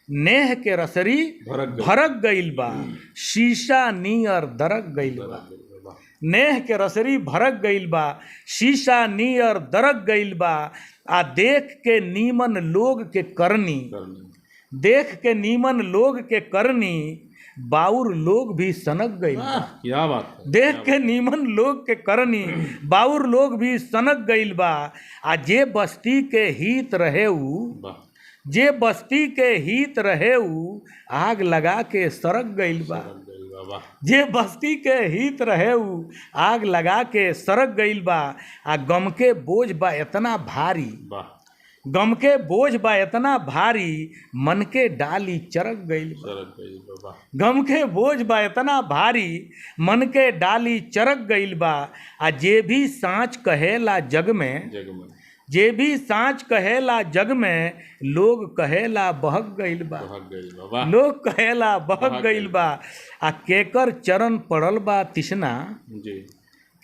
नेह के रसरी भरक गइल बा, शीशा नियर दरक गइल बा, नेह के रसरी भरक गइल बा, शीशा नियर दरक गइल बा, आ देख के नीमन लोग के करनी, देख के नीमन लोग के करनी, बाउर लोग भी सनक गइल बा। क्या बात है, देख के नीमन लोग के करनी, बाउर लोग भी सनक गइल बा, आ जे बस्ती के हित रहे उ, जे बस्ती के हित रहे उ, आग लगा के सड़क गइल बा, जे बस्ती के हित रहे उ, आग लगा के सड़क गइल बा, आ गम के बोझ बा इतना भारी, गम के बोझ बा इतना भारी, मन के डाली चरक गइल बा, गम के बोझ बा इतना भारी, मन के डाली चरक गइल बा, आ जे भी सांच कहेला जग में, जे भी सांच कहेला जग में, लोग कहेला बहक गइल बा, वाह। लोग कहेला बहक गइल बा। आ केकर चरण पड़ल बा तिसना, जी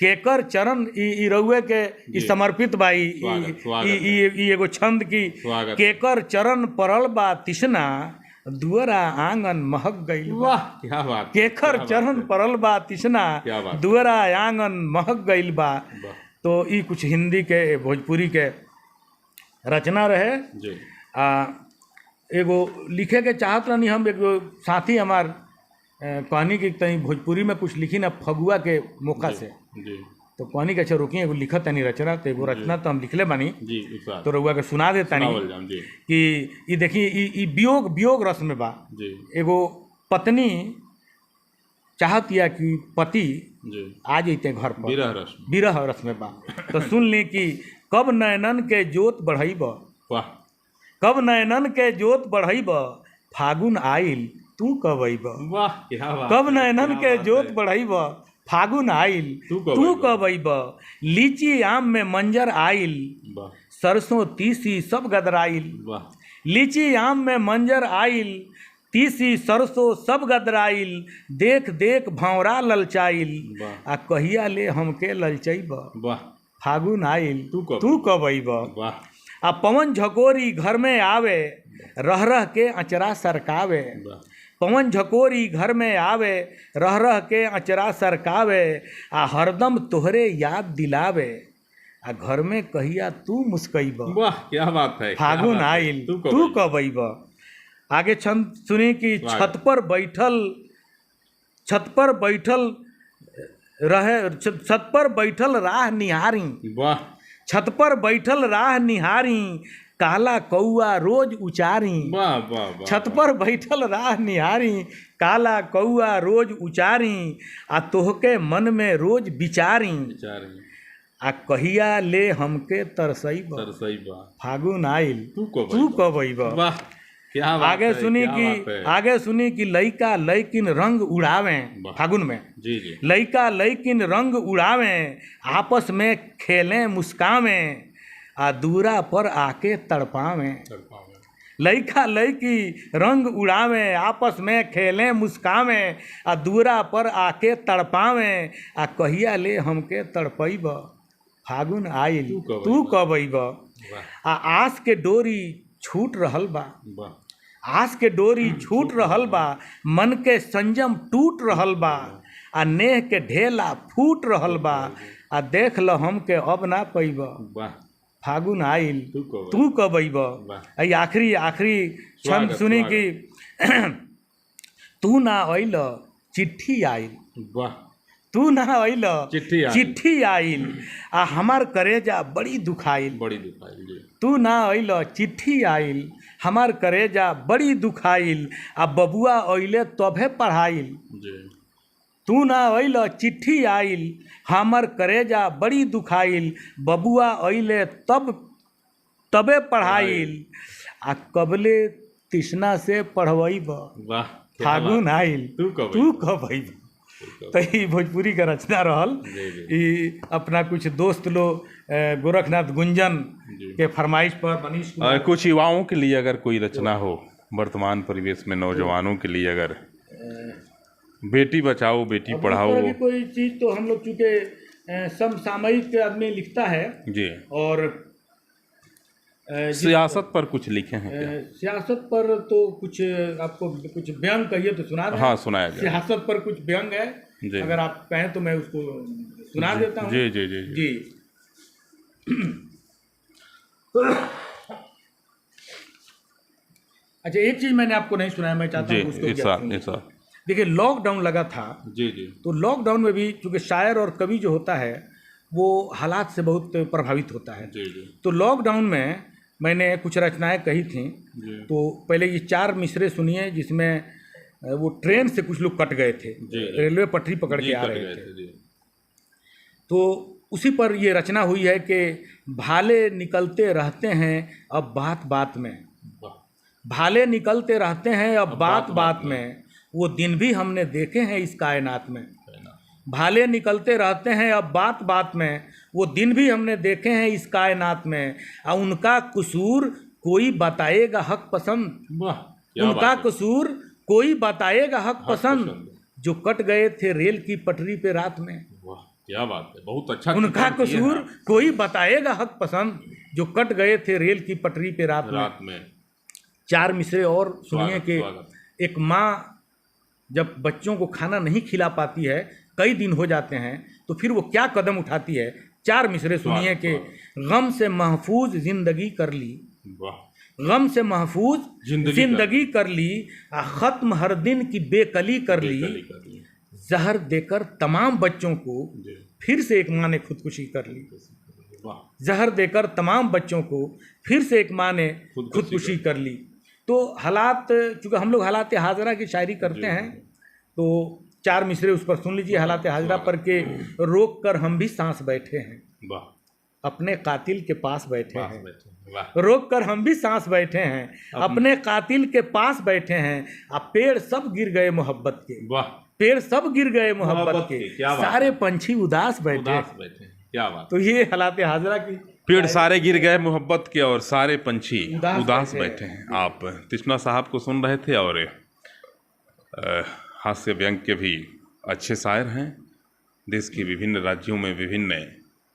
केकर चरण ई रउए के ई समर्पित बा, ई एगो छंद की केकर चरण पड़ल बा तिसना, दुअरा आंगन महक गइल बा। वाह क्या बात, केकर चरण पड़ल बा तिसना, दुअरा आंगन महक गइल बा। तो ई कुछ हिंदी के भोजपुरी के रचना रहे। जी एगो लिखे के चाहत रहनी हम, एगो साथी हमार कहानी की तनी भोजपुरी में कुछ लिखी ना फगुआ के मौका से, जी तो कहानी के अच्छा रोकी, एगो लिखत तनी रचना, तो एगो रचना तो हम लिखले बानी, जी तो रउआ के सुना देता नहीं कि ई देखी ई वियोग रस में बा। जी एगो पत्नी चाहत या कि पति जी आ जैते घर पर, विरह रस में बा। तो सुन ली कि कब नयनन के जोत बढ़ईब, वाह कब नयनन के जोत बढ़ईब, फागुन आइल तू कब अइब। वाह क्या बात, कब नयनन के जोत बढ़ईब, फागुन आइल तू कब अइब। लीची आम में मंजर आइल, सरसों तीसी सब गदराइल। लीची आम में मंजर आइल, तीसी सरसों सब गदराइल। देख देख भंवरा ललचाइल, आ कहिया ले हमके ललचैब। फागुन आइल तू कब अइब। आ पवन झकोरी घर में आवे, रह रह के अचरा सरकावे। पवन झकोरी घर में आवे, रह रह के अचरा सरकावे। आ हरदम तोहरे याद दिलावे, आ घर में कहिया तू मुस्कैब। वाह क्या बात है, फागुन आइल तू कब अइब। आगे छंद सुनी कि छत पर बैठल राह निहारी। वाह छत पर बैठल राह निहारी, काला कौआ रोज उचारी। वाह वाह। छत पर बैठल राह निहारी, काला कौआ रोज उचारी। आ तोहके मन में रोज विचारी, आ कहिया ले हमके तरसैब। फागुन आइल तू कब अइब। वाह क्या बात आगे है, सुनी क्या कि बात है। आगे सुनी कि लइका लइकिन रंग उड़ावे फागुन में। जी जी। लइका लइकिन रंग उड़ावे, आपस में खेलें मुस्कावें, आ दूरा पर आके तड़पावें। लइका लइकी रंग उड़ावे, आपस में खेलें मुस्कावें, आ दूरा पर आके तड़पावें। आ कहिया ले हमके तड़पैब। फागुन आइल तू कब अइब। आ आस के डोरी छूट रहल बा, आस के डोरी छूट रहल बा। मन के संयम टूट रहल बा, आ नेह के ढेला फूट रहल बा। आ देख ल हमके अब ना पैब। फागुन आइल तू कब अइब। आखिरी छंद सुनी कि तू ना अइल चिट्ठी आइल। तू ना अइल चिट्ठी आइल, आ हमार करेजा बड़ी दुखाइल। तू ना अइल चिट्ठी आइल, हमार करेजा बड़ी दुखाइल। आ बबुआ अइले तभे पढ़ाइल। तू ना अइल चिट्ठी आइल, हमर करेजा बड़ी दुखाइल। बबुआ अइले तबे पढ़ाइल, आ कबले तिसना से पढ़वैब। फागुन आइल तू कब अइब। तो ये भोजपुरी का रचना रहल। ये अपना कुछ दोस्त लोग गोरखनाथ गुंजन के फरमाइश पर मनीष कुछ युवाओं के लिए अगर कोई रचना हो, वर्तमान परिवेश में नौजवानों के लिए, अगर बेटी बचाओ बेटी पढ़ाओ, कोई चीज़ तो हम लोग चूँकि समसामयिक आदमी लिखता है जी, और सियासत पर कुछ लिखे हैं क्या? सियासत पर तो कुछ आपको कुछ व्यंग कहिए तो सुना दें। हाँ सुनाया जाए। सियासत पर कुछ व्यंग है, अगर आप कहें तो मैं उसको सुना देता हूँ। जी जी जी जी। अच्छा एक चीज़ मैंने आपको नहीं सुनाया, मैं चाहता हूँ उसको। देखिए लॉकडाउन लगा था जी जी, तो लॉकडाउन में भी चूँकि शायर और कवि जो होता है वो हालात से बहुत प्रभावित होता है। जी जी। तो लॉकडाउन में मैंने कुछ रचनाएं कही थी। तो पहले ये 4 मिसरे सुनिए, जिसमें वो ट्रेन से कुछ लोग कट गए थे, रेलवे पटरी पकड़ के आ रहे थे। तो उसी पर ये रचना हुई है कि भाले निकलते रहते हैं अब बात बात में। भाले निकलते रहते हैं अब बात बात में, वो दिन भी हमने देखे हैं इस कायनात में। भाले निकलते रहते हैं अब बात बात में, वो दिन भी हमने देखे हैं इस कायनात में। और उनका कसूर कोई बताएगा हक पसंद, उनका कसूर कोई बताएगा हक पसंद, जो कट गए थे रेल की पटरी पे रात में। वाह क्या बात है, बहुत अच्छा। उनका कसूर कोई बताएगा हक पसंद, जो कट गए थे रेल की पटरी पे रात में। 4 मिसरे और सुनिए कि एक माँ जब बच्चों को खाना नहीं खिला पाती है, कई दिन हो जाते हैं, तो फिर वो क्या कदम उठाती है। 4 मिसरे सुनिए कि गम से महफूज जिंदगी कर ली, गम से महफूज जिंदगी कर ली, खत्म हर दिन की बेकली कर ली, जहर देकर तमाम बच्चों को फिर से एक माँ ने खुदकुशी कर ली, जहर देकर तमाम बच्चों को फिर से एक माँ ने खुदकुशी कर ली। तो हालात, चूँकि हम लोग हालात हाजरा की शायरी करते हैं, तो 4 मिसरे उस पर सुन लीजिए। हालात हाजरा पर के रोक कर हम भी सांस बैठे हैं, अपने कातिल के पास बैठे हैं, रोक कर हम भी सांस बैठे हैं, अपने कातिल के पास बैठे हैं। अब पेड़ सब गिर गए मोहब्बत के, पेड़ सब गिर गए मोहब्बत के, सारे पंछी उदास बैठे हैं। क्या बात। तो ये हालात हाजरा की, पेड़ सारे गिर गए मोहब्बत के और सारे पंछी उदास बैठे हैं। आप तृष्णा साहब को सुन रहे थे, और हास्य व्यंग के भी अच्छे शायर हैं। देश के विभिन्न राज्यों में विभिन्न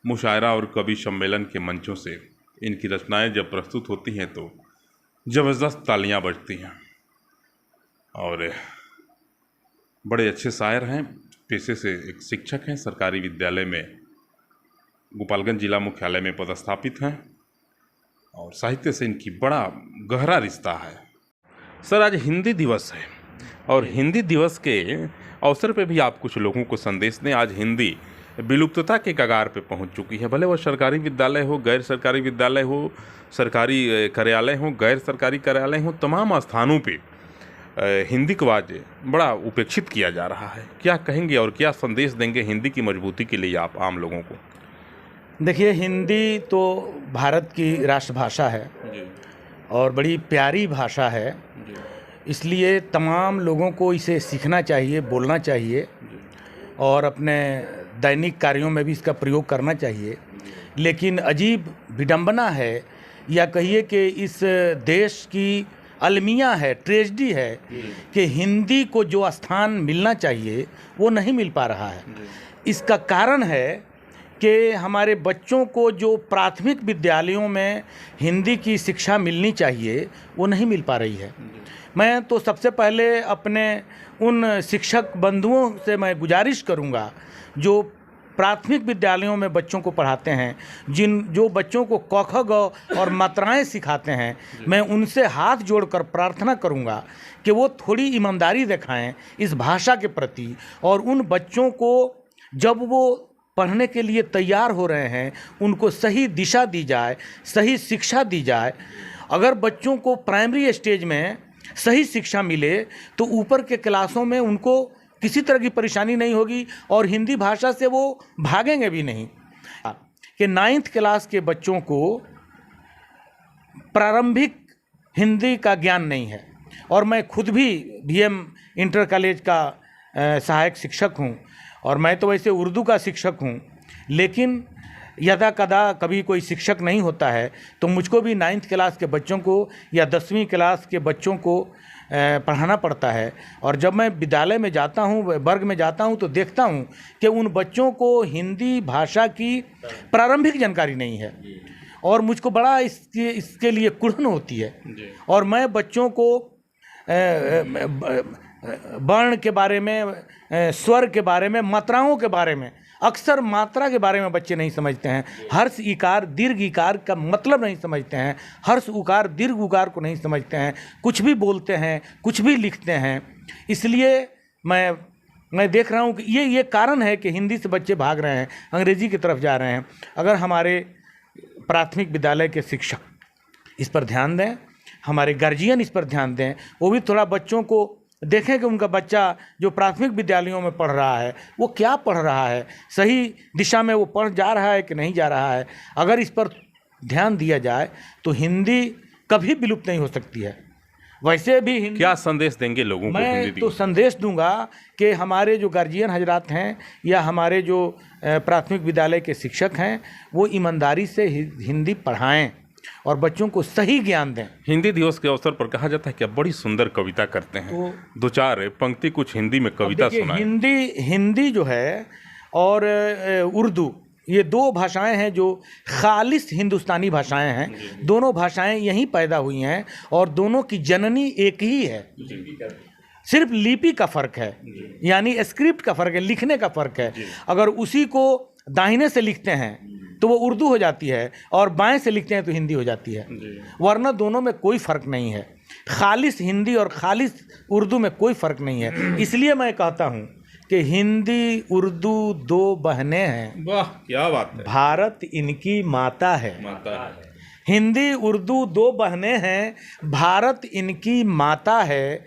मुशायरा और कवि सम्मेलन के मंचों से इनकी रचनाएं जब प्रस्तुत होती हैं तो ज़बरदस्त तालियां बजती हैं। और बड़े अच्छे शायर हैं, पेशे से एक शिक्षक हैं, सरकारी विद्यालय में गोपालगंज जिला मुख्यालय में पदस्थापित हैं, और साहित्य से इनकी बड़ा गहरा रिश्ता है। सर, आज हिंदी दिवस है, और हिंदी दिवस के अवसर पे भी आप कुछ लोगों को संदेश दें। आज हिंदी विलुप्तता के कगार पे पहुंच चुकी है, भले वो सरकारी विद्यालय हो, गैर सरकारी विद्यालय हो, सरकारी कार्यालय हो, गैर सरकारी कार्यालय हो, तमाम स्थानों पे हिंदी को आज बड़ा उपेक्षित किया जा रहा है। क्या कहेंगे और क्या संदेश देंगे हिंदी की मजबूती के लिए आप आम लोगों को? देखिए, हिंदी तो भारत की राष्ट्रभाषा है और बड़ी प्यारी भाषा है, इसलिए तमाम लोगों को इसे सीखना चाहिए, बोलना चाहिए, और अपने दैनिक कार्यों में भी इसका प्रयोग करना चाहिए। लेकिन अजीब विडंबना है, या कहिए कि इस देश की अलमिया है, ट्रेजेडी है कि हिंदी को जो स्थान मिलना चाहिए वो नहीं मिल पा रहा है। इसका कारण है कि हमारे बच्चों को जो प्राथमिक विद्यालयों में हिंदी की शिक्षा मिलनी चाहिए वो नहीं मिल पा रही है। मैं तो सबसे पहले अपने उन शिक्षक बंधुओं से मैं गुजारिश करूंगा जो प्राथमिक विद्यालयों में बच्चों को पढ़ाते हैं, जो बच्चों को क ख ग और मात्राएं सिखाते हैं, मैं उनसे हाथ जोड़कर प्रार्थना करूंगा कि वो थोड़ी ईमानदारी दिखाएं इस भाषा के प्रति, और उन बच्चों को जब वो पढ़ने के लिए तैयार हो रहे हैं उनको सही दिशा दी जाए, सही शिक्षा दी जाए। अगर बच्चों को प्राइमरी स्टेज में सही शिक्षा मिले तो ऊपर के क्लासों में उनको किसी तरह की परेशानी नहीं होगी, और हिंदी भाषा से वो भागेंगे भी नहीं। कि 9th क्लास के बच्चों को प्रारंभिक हिंदी का ज्ञान नहीं है, और मैं खुद भी VM इंटर कॉलेज का सहायक शिक्षक हूँ, और मैं तो वैसे उर्दू का शिक्षक हूँ, लेकिन यदा कदा कभी कोई शिक्षक नहीं होता है तो मुझको भी 9th क्लास के बच्चों को या 10वीं क्लास के बच्चों को पढ़ाना पड़ता है। और जब मैं विद्यालय में जाता हूँ, वर्ग में जाता हूँ, तो देखता हूँ कि उन बच्चों को हिंदी भाषा की प्रारंभिक जानकारी नहीं है, और मुझको बड़ा इसके लिए कुढ़न होती है। और मैं बच्चों को वर्ण के बारे में, स्वर के बारे में, मात्राओं के बारे में, अक्सर मात्रा के बारे में बच्चे नहीं समझते हैं, हर्ष इकार दीर्घ इकार का मतलब नहीं समझते हैं, हर्ष उकार दीर्घ उकार को नहीं समझते हैं, कुछ भी बोलते हैं, कुछ भी लिखते हैं। इसलिए मैं देख रहा हूँ कि ये कारण है कि हिंदी से बच्चे भाग रहे हैं, अंग्रेजी की तरफ जा रहे हैं। अगर हमारे प्राथमिक विद्यालय के शिक्षक इस पर ध्यान दें, हमारे गार्जियन इस पर ध्यान दें, वो भी थोड़ा बच्चों को देखें कि उनका बच्चा जो प्राथमिक विद्यालयों में पढ़ रहा है वो क्या पढ़ रहा है, सही दिशा में वो पढ़ जा रहा है कि नहीं जा रहा है। अगर इस पर ध्यान दिया जाए तो हिंदी कभी विलुप्त नहीं हो सकती है, वैसे भी हिंदी, क्या संदेश देंगे लोगों को हिंदी मैं तो दिवस? संदेश दूंगा कि हमारे जो गार्जियन हजरात हैं या हमारे जो प्राथमिक विद्यालय के शिक्षक हैं वो ईमानदारी से हिंदी पढ़ाएं और बच्चों को सही ज्ञान दें। हिंदी दिवस के अवसर पर कहा जाता है कि आप बड़ी सुंदर कविता करते हैं, तो दो चार पंक्ति कुछ हिंदी में कविता देखिए, सुनाएं। हिंदी जो है और उर्दू, ये दो भाषाएं हैं जो खालिस हिंदुस्तानी भाषाएं हैं। दोनों भाषाएं यहीं पैदा हुई हैं और दोनों की जननी एक ही है, सिर्फ लिपि का फ़र्क है, यानी स्क्रिप्ट का फ़र्क है, लिखने का फ़र्क है। अगर उसी को दाहिने से लिखते हैं तो वो उर्दू हो जाती है और बाएं से लिखते हैं तो हिंदी हो जाती है, वरना दोनों में कोई फ़र्क नहीं है। खालिस हिंदी और खालिस उर्दू में कोई फ़र्क नहीं है। इसलिए मैं कहता हूँ कि हिंदी उर्दू दो बहनें हैं, वाह क्या बात है, भारत इनकी माता है। हिंदी उर्दू दो बहनें हैं, भारत इनकी माता है।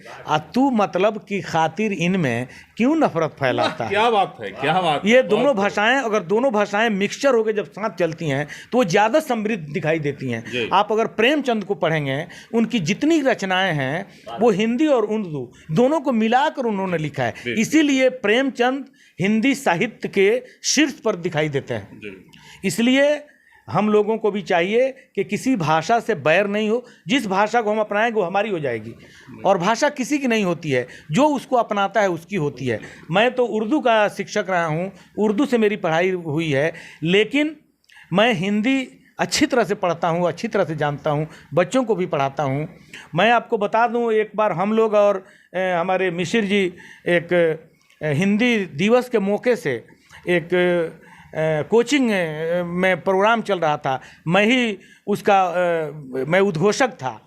तू मतलब की खातिर इनमें क्यों नफरत फैलाता है। क्या बात है, क्या बात है। ये दोनों भाषाएं, अगर दोनों भाषाएं मिक्सचर होकर जब साथ चलती हैं तो वो ज़्यादा समृद्ध दिखाई देती हैं। आप अगर प्रेमचंद को पढ़ेंगे, उनकी जितनी रचनाएं हैं वो हिंदी और उर्दू दोनों को मिलाकर उन्होंने लिखा है। इसीलिए प्रेमचंद हिंदी साहित्य के शीर्ष पर दिखाई देते हैं। इसलिए हम लोगों को भी चाहिए कि किसी भाषा से बैर नहीं हो। जिस भाषा को हम अपनाएंगे वो हमारी हो जाएगी, और भाषा किसी की नहीं होती है, जो उसको अपनाता है उसकी होती है। मैं तो उर्दू का शिक्षक रहा हूँ, उर्दू से मेरी पढ़ाई हुई है, लेकिन मैं हिंदी अच्छी तरह से पढ़ता हूँ, अच्छी तरह से जानता हूँ, बच्चों को भी पढ़ाता हूँ। मैं आपको बता दूँ, एक बार हम लोग और हमारे मिश्र जी एक हिंदी दिवस के मौके से एक कोचिंग में प्रोग्राम चल रहा था, मैं ही उसका मैं उद्घोषक था,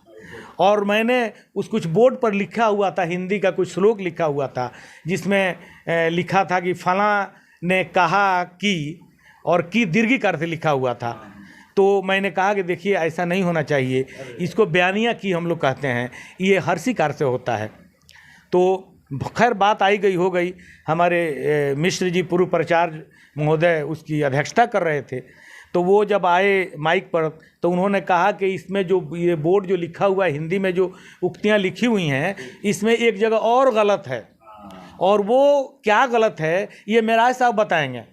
और मैंने कुछ बोर्ड पर लिखा हुआ था, हिंदी का कुछ श्लोक लिखा हुआ था, जिसमें लिखा था कि फलां ने कहा कि, और की दीर्घिकार से लिखा हुआ था। तो मैंने कहा कि देखिए ऐसा नहीं होना चाहिए, इसको बयानिया की हम लोग कहते हैं, ये हर्षिकार से होता है। तो खैर बात आई गई हो गई। हमारे मिश्र जी पूर्व प्राचार्य महोदय उसकी अध्यक्षता कर रहे थे, तो वो जब आए माइक पर तो उन्होंने कहा कि इसमें जो ये बोर्ड जो लिखा हुआ है, हिंदी में जो उक्तियाँ लिखी हुई हैं, इसमें एक जगह और गलत है, और वो क्या गलत है ये मेराज साहब बताएंगे।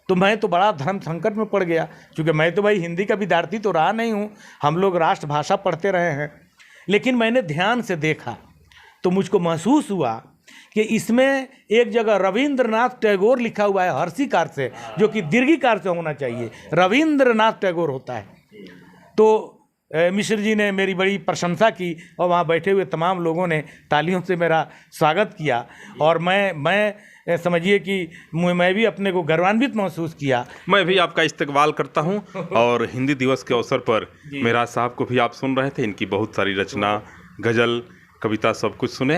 तो मैं तो बड़ा धर्म संकट में पड़ गया, क्योंकि मैं तो भाई हिंदी का विद्यार्थी तो रहा नहीं हूँ, हम लोग राष्ट्रभाषा पढ़ते रहे हैं। लेकिन मैंने ध्यान से देखा तो मुझको महसूस हुआ कि इसमें एक जगह रविंद्रनाथ टैगोर लिखा हुआ है हर्षिकार से, जो कि दीर्घिकार से होना चाहिए, रविंद्रनाथ टैगोर होता है। तो मिश्र जी ने मेरी बड़ी प्रशंसा की और वहाँ बैठे हुए तमाम लोगों ने तालियों से मेरा स्वागत किया, और मैं समझिए कि मैं भी अपने को गौरवान्वित महसूस किया। मैं भी आपका इस्तकबाल करता हूं। और हिंदी दिवस के अवसर पर मेराज साहब को भी आप सुन रहे थे, इनकी बहुत सारी रचना, गज़ल, कविता सब कुछ सुने।